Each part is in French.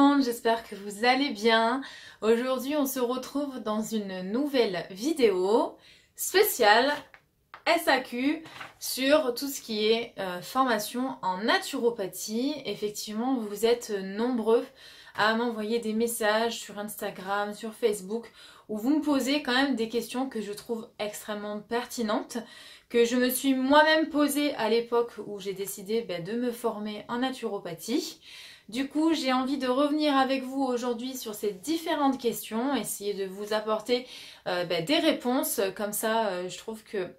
monde, j'espère que vous allez bien. Aujourd'hui, on se retrouve dans une nouvelle vidéo spéciale SAQ sur tout ce qui est formation en naturopathie. Effectivement, vous êtes nombreux à m'envoyer des messages sur Instagram, sur Facebook, où vous me posez quand même des questions que je trouve extrêmement pertinentes, que je me suis moi-même posée à l'époque où j'ai décidé de me former en naturopathie. Du coup, j'ai envie de revenir avec vous aujourd'hui sur ces différentes questions, essayer de vous apporter des réponses. Comme ça, je trouve que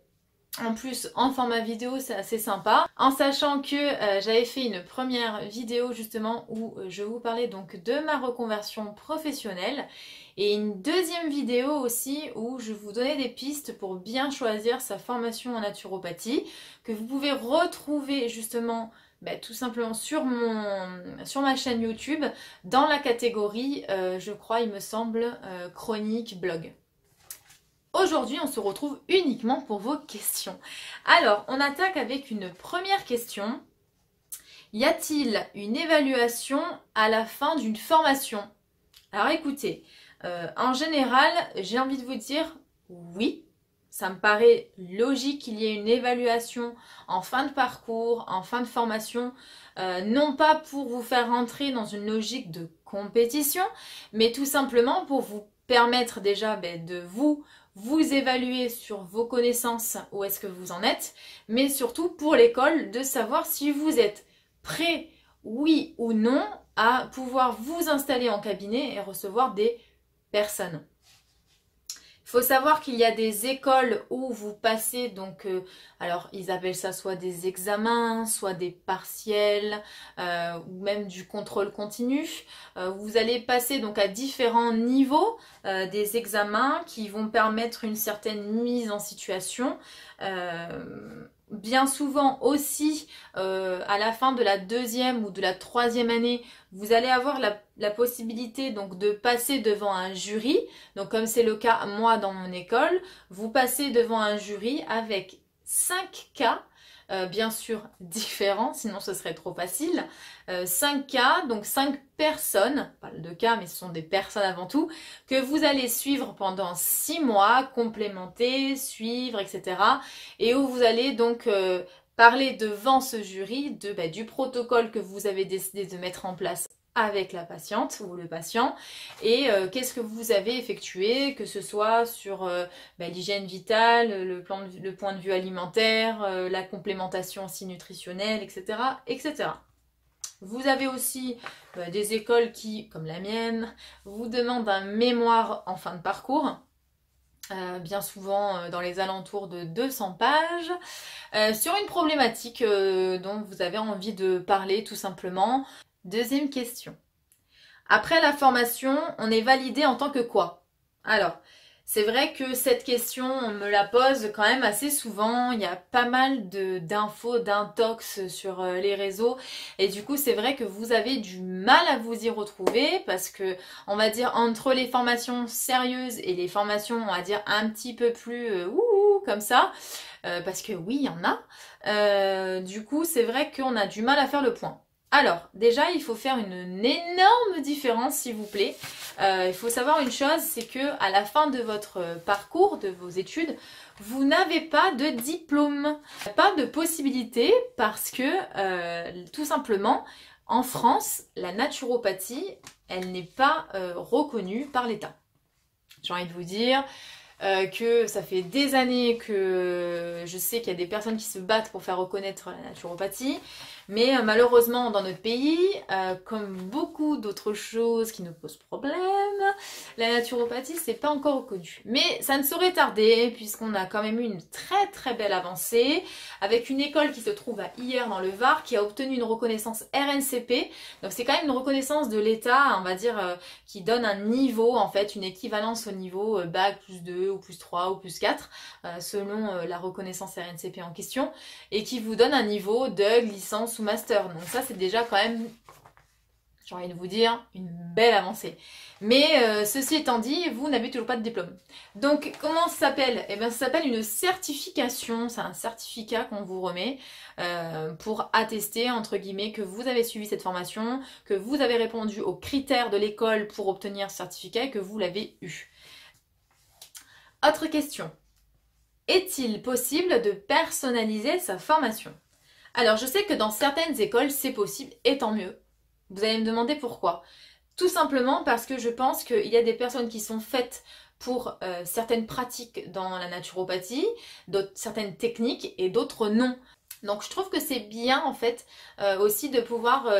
en plus, en format vidéo, c'est assez sympa. En sachant que j'avais fait une première vidéo justement où je vous parlais donc de ma reconversion professionnelle. Et une deuxième vidéo aussi où je vous donnais des pistes pour bien choisir sa formation en naturopathie. Que vous pouvez retrouver justement tout simplement sur ma chaîne YouTube dans la catégorie, je crois, il me semble, chronique blog. Aujourd'hui, on se retrouve uniquement pour vos questions. Alors, on attaque avec une première question. Y a-t-il une évaluation à la fin d'une formation? Alors écoutez, en général, j'ai envie de vous dire oui. Ça me paraît logique qu'il y ait une évaluation en fin de parcours, en fin de formation, non pas pour vous faire rentrer dans une logique de compétition, mais tout simplement pour vous permettre déjà de vous évaluer sur vos connaissances, où est-ce que vous en êtes, mais surtout pour l'école de savoir si vous êtes prêt, oui ou non, à pouvoir vous installer en cabinet et recevoir des personnes. Il faut savoir qu'il y a des écoles où vous passez donc, alors ils appellent ça soit des examens, soit des partiels, ou même du contrôle continu. Vous allez passer donc à différents niveaux des examens qui vont permettre une certaine mise en situation. Bien souvent aussi, à la fin de la deuxième ou de la troisième année, vous allez avoir la possibilité donc de passer devant un jury. Donc comme c'est le cas moi dans mon école, vous passez devant un jury avec 5 cas, bien sûr différents, sinon ce serait trop facile. 5 cas, donc 5 personnes, pas de cas mais ce sont des personnes avant tout, que vous allez suivre pendant 6 mois, complémenter, suivre, etc. Et où vous allez donc parler devant ce jury du protocole que vous avez décidé de mettre en place avec la patiente ou le patient et qu'est-ce que vous avez effectué, que ce soit sur l'hygiène vitale, le point de vue alimentaire, la complémentation aussi nutritionnelle, etc., etc. Vous avez aussi des écoles qui, comme la mienne, vous demandent un mémoire en fin de parcours. Bien souvent dans les alentours de 200 pages, sur une problématique dont vous avez envie de parler tout simplement. Deuxième question. Après la formation, on est validé en tant que quoi? Alors, c'est vrai que cette question, on me la pose quand même assez souvent. Il y a pas mal d'infos, d'intox sur les réseaux. Et du coup, c'est vrai que vous avez du mal à vous y retrouver parce que, on va dire, entre les formations sérieuses et les formations, on va dire, un petit peu plus comme ça, parce que oui, il y en a. Du coup, c'est vrai qu'on a du mal à faire le point. Alors, déjà, il faut faire une énorme différence, s'il vous plaît. Il faut savoir une chose, c'est que à la fin de votre parcours, de vos études, vous n'avez pas de diplôme, pas de possibilité, parce que, tout simplement, en France, la naturopathie, elle n'est pas reconnue par l'État. J'ai envie de vous dire que ça fait des années que je sais qu'il y a des personnes qui se battent pour faire reconnaître la naturopathie. Mais malheureusement, dans notre pays, comme beaucoup d'autres choses qui nous posent problème, la naturopathie, c'est pas encore reconnu. Mais ça ne saurait tarder, puisqu'on a quand même eu une très très belle avancée, avec une école qui se trouve à Hyères dans le Var, qui a obtenu une reconnaissance RNCP. Donc c'est quand même une reconnaissance de l'État, on va dire, qui donne un niveau, en fait, une équivalence au niveau Bac plus 2 ou plus 3 ou plus 4, selon la reconnaissance RNCP en question, et qui vous donne un niveau de licence ou master. Donc ça, c'est déjà quand même j'ai envie de vous dire, une belle avancée. Mais ceci étant dit, vous n'avez toujours pas de diplôme. Donc, comment ça s'appelle? Eh bien, ça s'appelle une certification. C'est un certificat qu'on vous remet pour attester, entre guillemets, que vous avez suivi cette formation, que vous avez répondu aux critères de l'école pour obtenir ce certificat et que vous l'avez eu. Autre question. Est-il possible de personnaliser sa formation? Alors, je sais que dans certaines écoles, c'est possible, et tant mieux. Vous allez me demander pourquoi. Tout simplement parce que je pense qu'il y a des personnes qui sont faites pour certaines pratiques dans la naturopathie, certaines techniques et d'autres non. Donc je trouve que c'est bien en fait aussi de pouvoir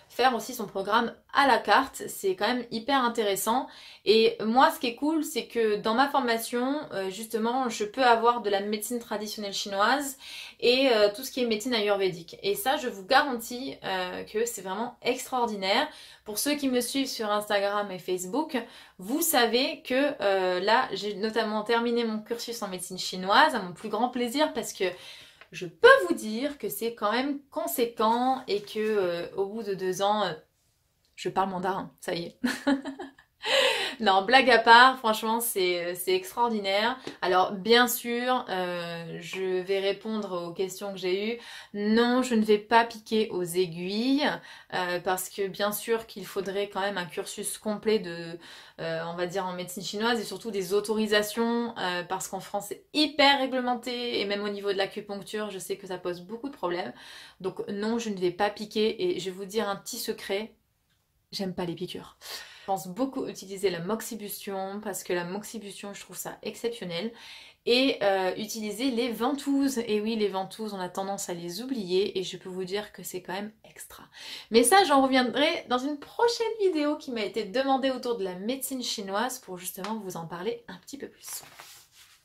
faire aussi son programme à la carte, c'est quand même hyper intéressant. Et moi ce qui est cool c'est que dans ma formation justement je peux avoir de la médecine traditionnelle chinoise et tout ce qui est médecine ayurvédique. Et ça je vous garantis que c'est vraiment extraordinaire. Pour ceux qui me suivent sur Instagram et Facebook, vous savez que là j'ai notamment terminé mon cursus en médecine chinoise à mon plus grand plaisir parce que je peux vous dire que c'est quand même conséquent et que au bout de 2 ans, je parle mandarin, ça y est. Non, blague à part, franchement, c'est extraordinaire. Alors, bien sûr, je vais répondre aux questions que j'ai eues. Non, je ne vais pas piquer aux aiguilles, parce que bien sûr qu'il faudrait quand même un cursus complet de, on va dire, en médecine chinoise et surtout des autorisations, parce qu'en France, c'est hyper réglementé et même au niveau de l'acupuncture, je sais que ça pose beaucoup de problèmes. Donc non, je ne vais pas piquer et je vais vous dire un petit secret, j'aime pas les piqûres. Je pense beaucoup utiliser la moxibustion parce que la moxibustion je trouve ça exceptionnel et utiliser les ventouses. Et oui, les ventouses on a tendance à les oublier et je peux vous dire que c'est quand même extra. Mais ça j'en reviendrai dans une prochaine vidéo qui m'a été demandée autour de la médecine chinoise pour justement vous en parler un petit peu plus.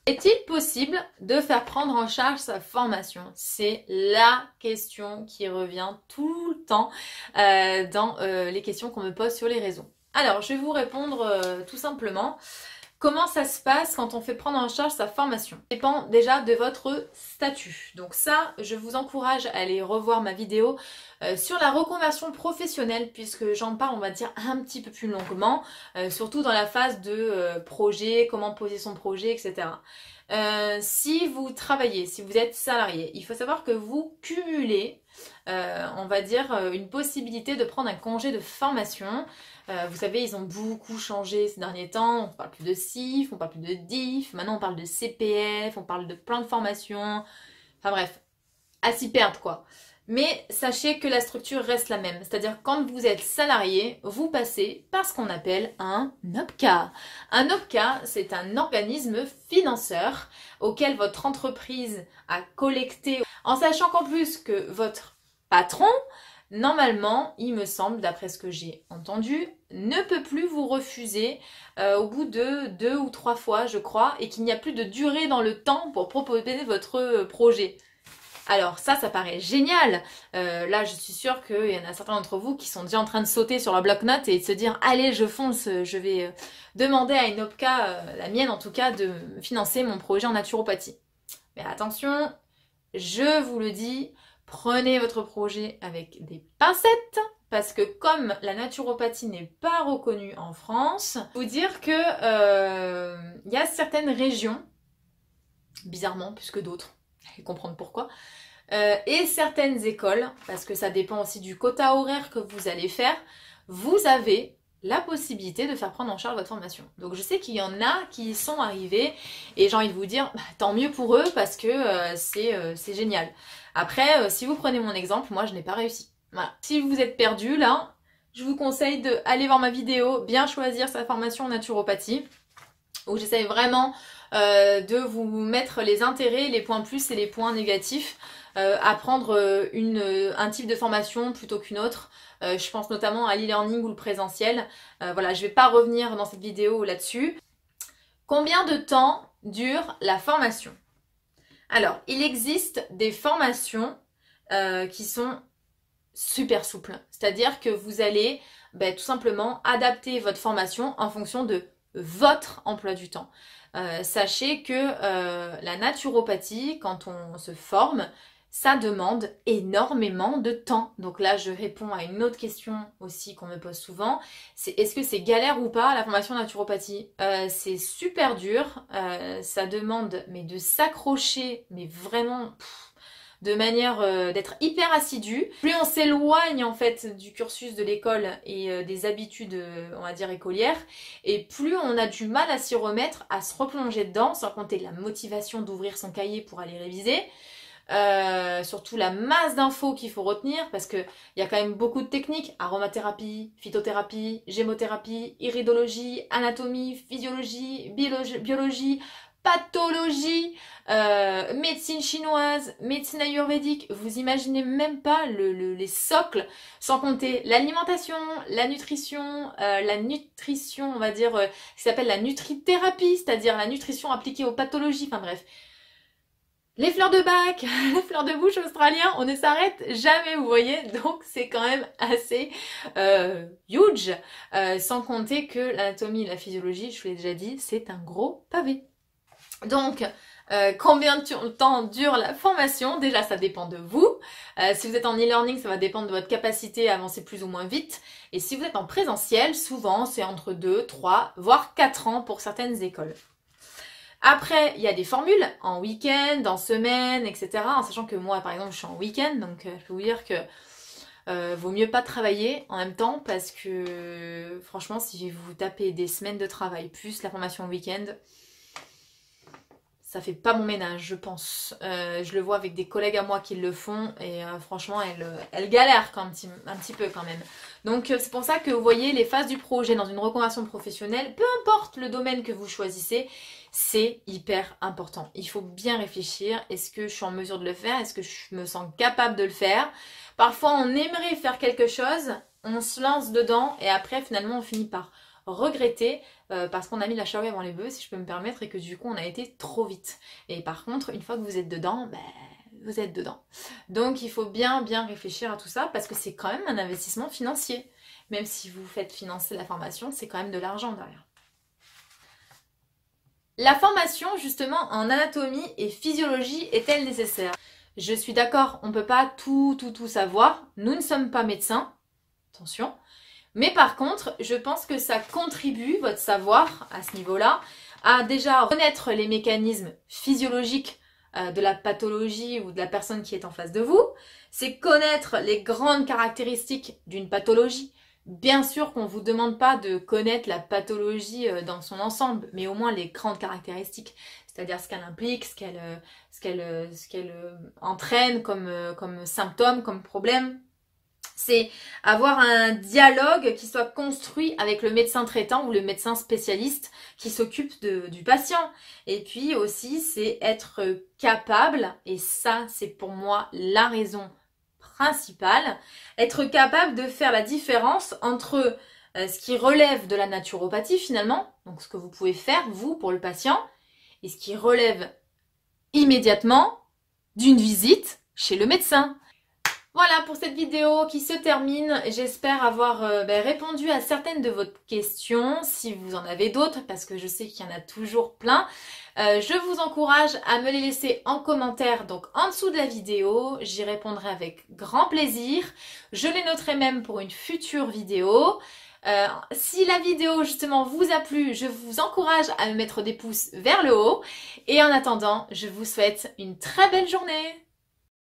Est-il possible de faire prendre en charge sa formation? C'est la question qui revient tout le temps dans les questions qu'on me pose sur les réseaux. Alors, je vais vous répondre tout simplement. Comment ça se passe quand on fait prendre en charge sa formation? Ça dépend déjà de votre statut. Donc ça, je vous encourage à aller revoir ma vidéo sur la reconversion professionnelle puisque j'en parle, on va dire, un petit peu plus longuement, surtout dans la phase de projet, comment poser son projet, etc. Si vous travaillez, si vous êtes salarié, il faut savoir que vous cumulez, on va dire, une possibilité de prendre un congé de formation. Vous savez, ils ont beaucoup changé ces derniers temps. On parle plus de CIF, on parle plus de DIF, maintenant on parle de CPF, on parle de plein de formations. Enfin bref, à s'y perdre quoi. Mais sachez que la structure reste la même. C'est-à-dire quand vous êtes salarié, vous passez par ce qu'on appelle un OPCA. Un OPCA, c'est un organisme financeur auquel votre entreprise a collecté. En sachant qu'en plus que votre patron, normalement, il me semble, d'après ce que j'ai entendu, ne peut plus vous refuser au bout de 2 ou 3 fois, je crois, et qu'il n'y a plus de durée dans le temps pour proposer votre projet. Alors ça paraît génial. Là, je suis sûre qu'il y en a certains d'entre vous qui sont déjà en train de sauter sur leur bloc-notes et de se dire « Allez, je fonce, je vais demander à une OPCA, la mienne en tout cas, de financer mon projet en naturopathie. » Mais attention, je vous le dis, prenez votre projet avec des pincettes parce que comme la naturopathie n'est pas reconnue en France, vous dire que il y a certaines régions, bizarrement plus que d'autres, et comprendre pourquoi, et certaines écoles, parce que ça dépend aussi du quota horaire que vous allez faire, vous avez la possibilité de faire prendre en charge votre formation. Donc je sais qu'il y en a qui y sont arrivés et j'ai envie de vous dire tant mieux pour eux parce que c'est génial. Après, si vous prenez mon exemple, moi je n'ai pas réussi. Voilà. Si vous êtes perdu là, je vous conseille d'aller voir ma vidéo, bien choisir sa formation en naturopathie, où j'essaye vraiment de vous mettre les intérêts, les points plus et les points négatifs, à prendre un type de formation plutôt qu'une autre. Je pense notamment à l'e-learning ou le présentiel. Voilà, je ne vais pas revenir dans cette vidéo là-dessus. Combien de temps dure la formation? Alors, il existe des formations qui sont super souples. C'est-à-dire que vous allez tout simplement adapter votre formation en fonction de votre emploi du temps. Sachez que la naturopathie, quand on se forme, ça demande énormément de temps. Donc là, je réponds à une autre question aussi qu'on me pose souvent. C'est est-ce que c'est galère ou pas la formation naturopathie? C'est super dur. Ça demande mais de s'accrocher, mais vraiment de manière d'être hyper assidu. Plus on s'éloigne en fait du cursus de l'école et des habitudes, on va dire, écolières, et plus on a du mal à s'y remettre, à se replonger dedans, sans compter la motivation d'ouvrir son cahier pour aller réviser. Surtout la masse d'infos qu'il faut retenir parce que il y a quand même beaucoup de techniques: aromathérapie, phytothérapie, gémothérapie, iridologie, anatomie, physiologie, biologie, pathologie, médecine chinoise, médecine ayurvédique. Vous imaginez même pas les socles, sans compter l'alimentation, la nutrition, on va dire, qui s'appelle la nutrithérapie, c'est-à-dire la nutrition appliquée aux pathologies, enfin bref. Les fleurs de bac, les fleurs de bouche australiens, on ne s'arrête jamais, vous voyez, donc c'est quand même assez huge, sans compter que l'anatomie et la physiologie, je vous l'ai déjà dit, c'est un gros pavé. Donc, combien de temps dure la formation? Déjà, ça dépend de vous. Si vous êtes en e-learning, ça va dépendre de votre capacité à avancer plus ou moins vite. Et si vous êtes en présentiel, souvent, c'est entre 2, 3, voire 4 ans pour certaines écoles. Après, il y a des formules en week-end, en semaine, etc. En sachant que moi, par exemple, je suis en week-end, donc je peux vous dire que vaut mieux pas travailler en même temps parce que franchement, si vous tapez des semaines de travail plus la formation en week-end, ça fait pas mon ménage, je pense. Je le vois avec des collègues à moi qui le font et franchement, elles galèrent un petit peu quand même. Donc c'est pour ça que vous voyez les phases du projet dans une reconversion professionnelle, peu importe le domaine que vous choisissez, c'est hyper important. Il faut bien réfléchir. Est-ce que je suis en mesure de le faire? Est-ce que je me sens capable de le faire? Parfois, on aimerait faire quelque chose, on se lance dedans et après, finalement, on finit par regretter parce qu'on a mis la charrue avant les bœufs, si je peux me permettre, et que du coup, on a été trop vite. Et par contre, une fois que vous êtes dedans, vous êtes dedans. Donc, il faut bien réfléchir à tout ça parce que c'est quand même un investissement financier. Même si vous faites financer la formation, c'est quand même de l'argent derrière. La formation justement en anatomie et physiologie est-elle nécessaire? Je suis d'accord, on ne peut pas tout savoir. Nous ne sommes pas médecins, attention. Mais par contre, je pense que ça contribue, votre savoir à ce niveau-là, à déjà connaître les mécanismes physiologiques de la pathologie ou de la personne qui est en face de vous. C'est connaître les grandes caractéristiques d'une pathologie. Bien sûr qu'on ne vous demande pas de connaître la pathologie dans son ensemble, mais au moins les grandes caractéristiques, c'est-à-dire ce qu'elle implique, ce qu'elle entraîne comme symptômes, comme problème. C'est avoir un dialogue qui soit construit avec le médecin traitant ou le médecin spécialiste qui s'occupe du patient. Et puis aussi, c'est être capable, et ça c'est pour moi la raison principale, être capable de faire la différence entre ce qui relève de la naturopathie finalement, donc ce que vous pouvez faire vous pour le patient, et ce qui relève immédiatement d'une visite chez le médecin. Voilà pour cette vidéo qui se termine. J'espère avoir répondu à certaines de vos questions, si vous en avez d'autres, parce que je sais qu'il y en a toujours plein. Je vous encourage à me les laisser en commentaire, donc en dessous de la vidéo. J'y répondrai avec grand plaisir. Je les noterai même pour une future vidéo. Si la vidéo justement vous a plu, je vous encourage à me mettre des pouces vers le haut. Et en attendant, je vous souhaite une très belle journée.